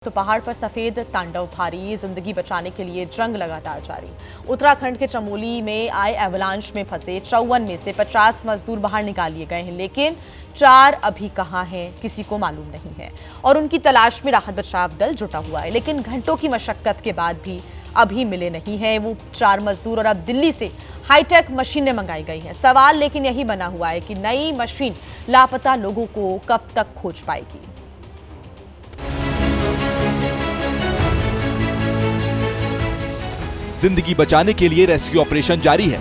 तो पहाड़ पर सफेद तांडव भारी, जिंदगी बचाने के लिए जंग लगातार जारी। उत्तराखंड के चमोली में आए एवलांच में फंसे 54 में से 50 मजदूर बाहर निकाल लिए गए हैं, लेकिन 4 अभी कहां हैं किसी को मालूम नहीं है और उनकी तलाश में राहत बचाव दल जुटा हुआ है। लेकिन घंटों की मशक्कत के बाद भी अभी मिले नहीं है वो 4 मजदूर और अब दिल्ली से हाईटेक मशीनें मंगाई गई हैं। सवाल लेकिन यही बना हुआ है कि नई मशीन लापता लोगों को कब तक खोज पाएगी। जिंदगी बचाने के लिए रेस्क्यू ऑपरेशन जारी है।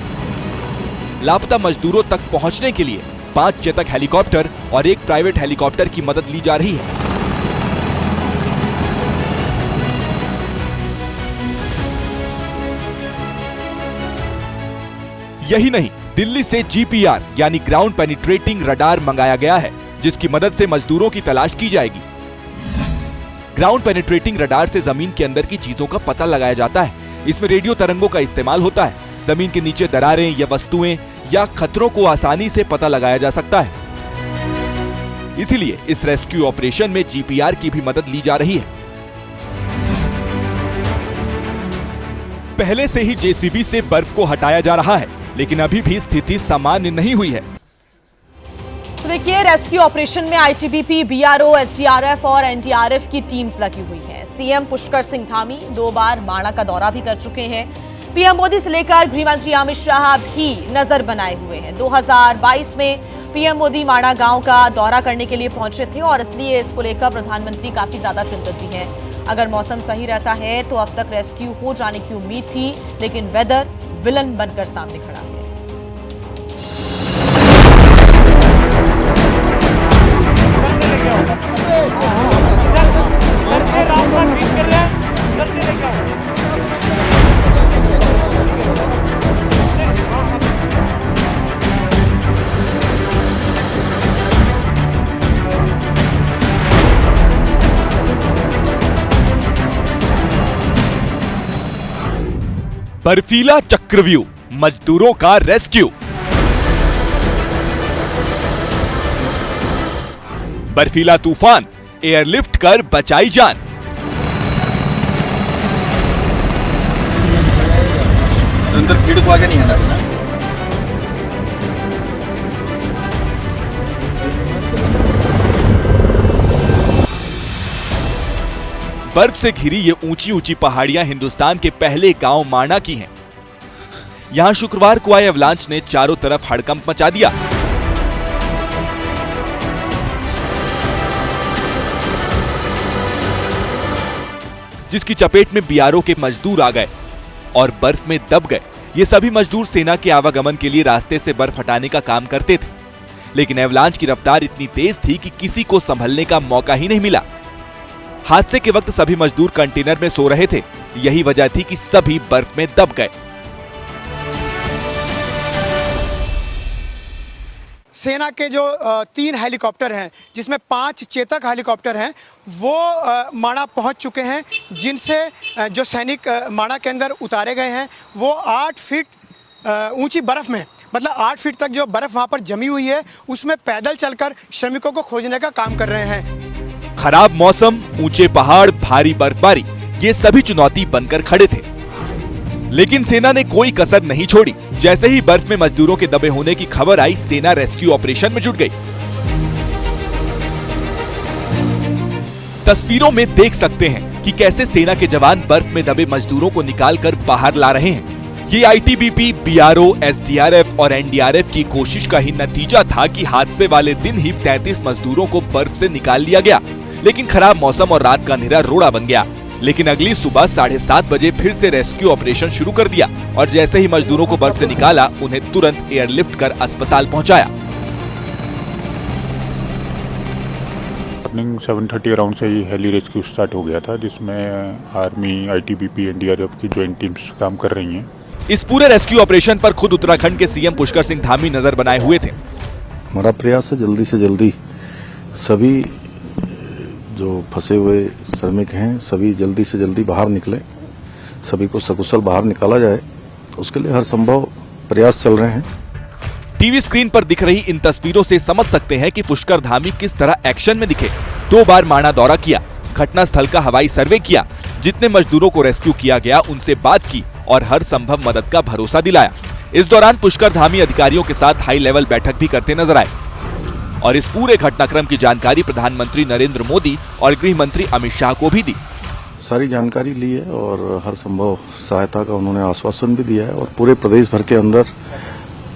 लापता मजदूरों तक पहुंचने के लिए 5 चेतक हेलीकॉप्टर और 1 प्राइवेट हेलीकॉप्टर की मदद ली जा रही है। यही नहीं, दिल्ली से जीपीआर यानी ग्राउंड पेनिट्रेटिंग रडार मंगाया गया है, जिसकी मदद से मजदूरों की तलाश की जाएगी। ग्राउंड पेनिट्रेटिंग रडार से जमीन के अंदर की चीजों का पता लगाया जाता है। इसमें रेडियो तरंगों का इस्तेमाल होता है। जमीन के नीचे दरारें या वस्तुएं या खतरों को आसानी से पता लगाया जा सकता है। इसीलिए इस रेस्क्यू ऑपरेशन में जीपीआर की भी मदद ली जा रही है। पहले से ही जेसीबी से बर्फ को हटाया जा रहा है, लेकिन अभी भी स्थिति सामान्य नहीं हुई है। तो देखिए, रेस्क्यू ऑपरेशन में आईटीबीपी, बीआरओ, एसडीआरएफ और एनडीआरएफ की टीम्स लगी हुई हैं। सीएम पुष्कर सिंह धामी 2 बार माणा का दौरा भी कर चुके हैं। पीएम मोदी से लेकर गृह मंत्री अमित शाह भी नजर बनाए हुए हैं। 2022 में पीएम मोदी माणा गांव का दौरा करने के लिए पहुंचे थे और इसलिए इसको लेकर प्रधानमंत्री काफी ज्यादा चिंतित भी हैं। अगर मौसम सही रहता है तो अब तक रेस्क्यू हो जाने की उम्मीद थी, लेकिन वेदर विलन बनकर सामने खड़ा है। बर्फीला चक्रव्यूह, मजदूरों का रेस्क्यू। बर्फीला तूफान, एयरलिफ्ट कर बचाई जान। अंदर भीड़ को आगे नहीं आना। बर्फ से घिरी ये ऊंची ऊंची पहाड़ियां हिंदुस्तान के पहले गांव माणा की हैं। यहां शुक्रवार को आए अवलांच ने चारों तरफ हड़कंप मचा दिया। जिसकी चपेट में बीआरओ के मजदूर आ गए और बर्फ में दब गए। ये सभी मजदूर सेना के आवागमन के लिए रास्ते से बर्फ हटाने का काम करते थे, लेकिन एवलांच की रफ्तार इतनी तेज थी कि किसी को संभलने का मौका ही नहीं मिला। हादसे के वक्त सभी मजदूर कंटेनर में सो रहे थे। यही वजह थी कि सभी बर्फ में दब गए। सेना के जो 3 हेलीकॉप्टर हैं, जिसमें 5 चेतक हेलीकॉप्टर हैं, वो माणा पहुंच चुके हैं, जिनसे जो सैनिक माणा के अंदर उतारे गए हैं वो 8 फीट ऊंची बर्फ में, मतलब 8 फीट तक जो बर्फ वहां पर जमी हुई है, उसमें पैदल चलकर श्रमिकों को खोजने का काम कर रहे हैं। खराब मौसम, ऊंचे पहाड़, भारी बर्फबारी, ये सभी चुनौती बनकर खड़े थे, लेकिन सेना ने कोई कसर नहीं छोड़ी। जैसे ही बर्फ में मजदूरों के दबे होने की खबर आई, सेना रेस्क्यू ऑपरेशन में जुट गई। तस्वीरों में देख सकते हैं कि कैसे सेना के जवान बर्फ में दबे मजदूरों को निकालकर बाहर ला रहे हैं। ये आईटीबीपी, बीआरओ, एसडीआरएफ और एनडीआरएफ की कोशिश का ही नतीजा था कि हादसे वाले दिन ही 33 मजदूरों को बर्फ से निकाल लिया गया, लेकिन खराब मौसम और रात का अंधेरा रोड़ा बन गया। लेकिन अगली सुबह 7:30 बजे फिर से रेस्क्यू ऑपरेशन शुरू कर दिया और जैसे ही मजदूरों को बर्फ से निकाला, उन्हें तुरंत एयरलिफ्ट कर अस्पताल पहुंचाया। 7:30 अराउंड से ही हेली रेस्क्यू स्टार्ट हो गया था, जिसमें आर्मी, आईटीबीपी, एनडीआरएफ की ज्वाइंट टीम्स काम कर रही हैं। इस पूरे रेस्क्यू ऑपरेशन पर खुद उत्तराखंड के सीएम पुष्कर सिंह धामी नजर बनाए हुए थे। हमारा प्रयास है जल्दी से जल्दी सभी जो फंसे हुए श्रमिक हैं, सभी जल्दी से जल्दी बाहर निकलें, सभी को सकुशल बाहर निकाला जाए। उसके लिए हर संभव प्रयास चल रहे हैं। टीवी स्क्रीन पर दिख रही इन तस्वीरों से समझ सकते हैं कि पुष्कर धामी किस तरह एक्शन में दिखे। 2 बार माणा दौरा किया, घटनास्थल का हवाई सर्वे किया, जितने मजदूरों को रेस्क्यू किया गया उनसे बात की और हर संभव मदद का भरोसा दिलाया। इस दौरान पुष्कर धामी अधिकारियों के साथ हाई लेवल बैठक भी करते नजर आए और इस पूरे घटनाक्रम की जानकारी प्रधानमंत्री नरेंद्र मोदी और गृह मंत्री अमित शाह को भी दी। सारी जानकारी ली है और हर संभव सहायता का उन्होंने आश्वासन भी दिया है और पूरे प्रदेश भर के अंदर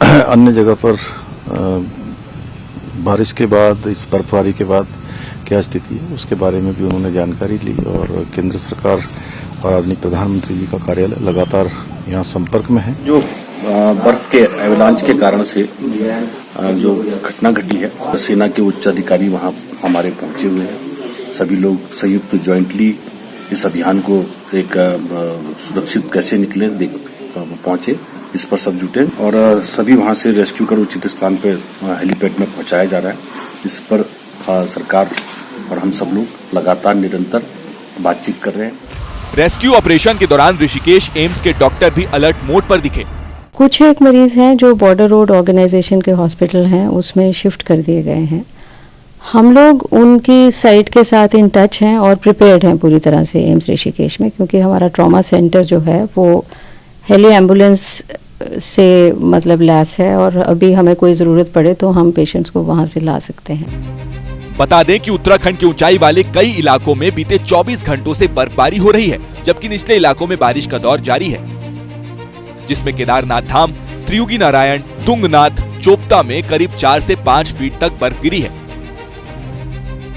अन्य जगह पर बारिश के बाद, इस बर्फबारी के बाद क्या स्थिति है उसके बारे में भी उन्होंने जानकारी ली और केंद्र सरकार और आदरणीय प्रधानमंत्री जी का कार्यालय लगातार यहाँ संपर्क में है। जो बर्फ के एवलांच के कारण से जो घटना घटी है, सेना के उच्च अधिकारी वहां हमारे पहुंचे हुए हैं। सभी लोग संयुक्त ज्वाइंटली इस अभियान को एक सुरक्षित कैसे निकले पहुंचे, इस पर सब जुटे और सभी वहां से रेस्क्यू कर उचित स्थान पर हेलीपैड में पहुंचाया जा रहा है। इस पर सरकार और हम सब लोग लगातार निरंतर बातचीत कर रहे हैं। रेस्क्यू ऑपरेशन के दौरान ऋषिकेश एम्स के डॉक्टर भी अलर्ट मोड पर दिखे। कुछ एक मरीज हैं जो बॉर्डर रोड ऑर्गेनाइजेशन के हॉस्पिटल हैं, उसमें शिफ्ट कर दिए गए हैं। हम लोग उनकी साइट के साथ इन टच हैं और प्रिपेयर्ड हैं पूरी तरह से एम्स ऋषिकेश में, क्योंकि हमारा ट्रॉमा सेंटर जो है वो हेली एम्बुलेंस से मतलब लैस है और अभी हमें कोई ज़रूरत पड़े तो हम पेशेंट्स को वहाँ से ला सकते हैं। बता दें कि उत्तराखंड के ऊंचाई वाले कई इलाकों में बीते 24 घंटों से बर्फबारी हो रही है, जबकि निचले इलाकों में बारिश का दौर जारी है, जिसमें केदारनाथ धाम, त्रियुगी नारायण, तुंगनाथ, चोपता में करीब 4 से 5 फीट तक बर्फ गिरी है।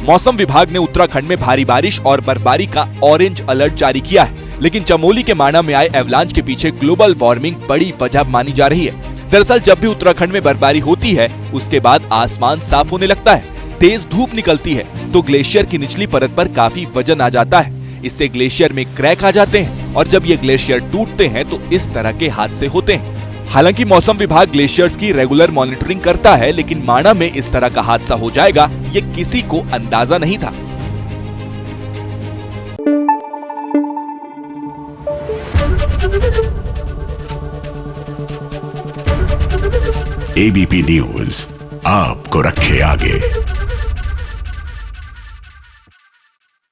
मौसम विभाग ने उत्तराखंड में भारी बारिश और बर्फबारी का ऑरेंज अलर्ट जारी किया है, लेकिन चमोली के माणा में आए एवलांच के पीछे ग्लोबल वार्मिंग बड़ी वजह मानी जा रही है। दरअसल जब भी उत्तराखंड में बर्फबारी होती है, उसके बाद आसमान साफ होने लगता है, तेज धूप निकलती है तो ग्लेशियर की निचली परत पर काफी वजन आ जाता है। इससे ग्लेशियर में क्रैक आ जाते हैं और जब ये ग्लेशियर टूटते हैं तो इस तरह के हादसे होते हैं। हालांकि मौसम विभाग ग्लेशियर्स की रेगुलर मॉनिटरिंग करता है, लेकिन माणा में इस तरह का हादसा हो जाएगा ये किसी को अंदाजा नहीं था। एबीपी न्यूज आपको रखे आगे।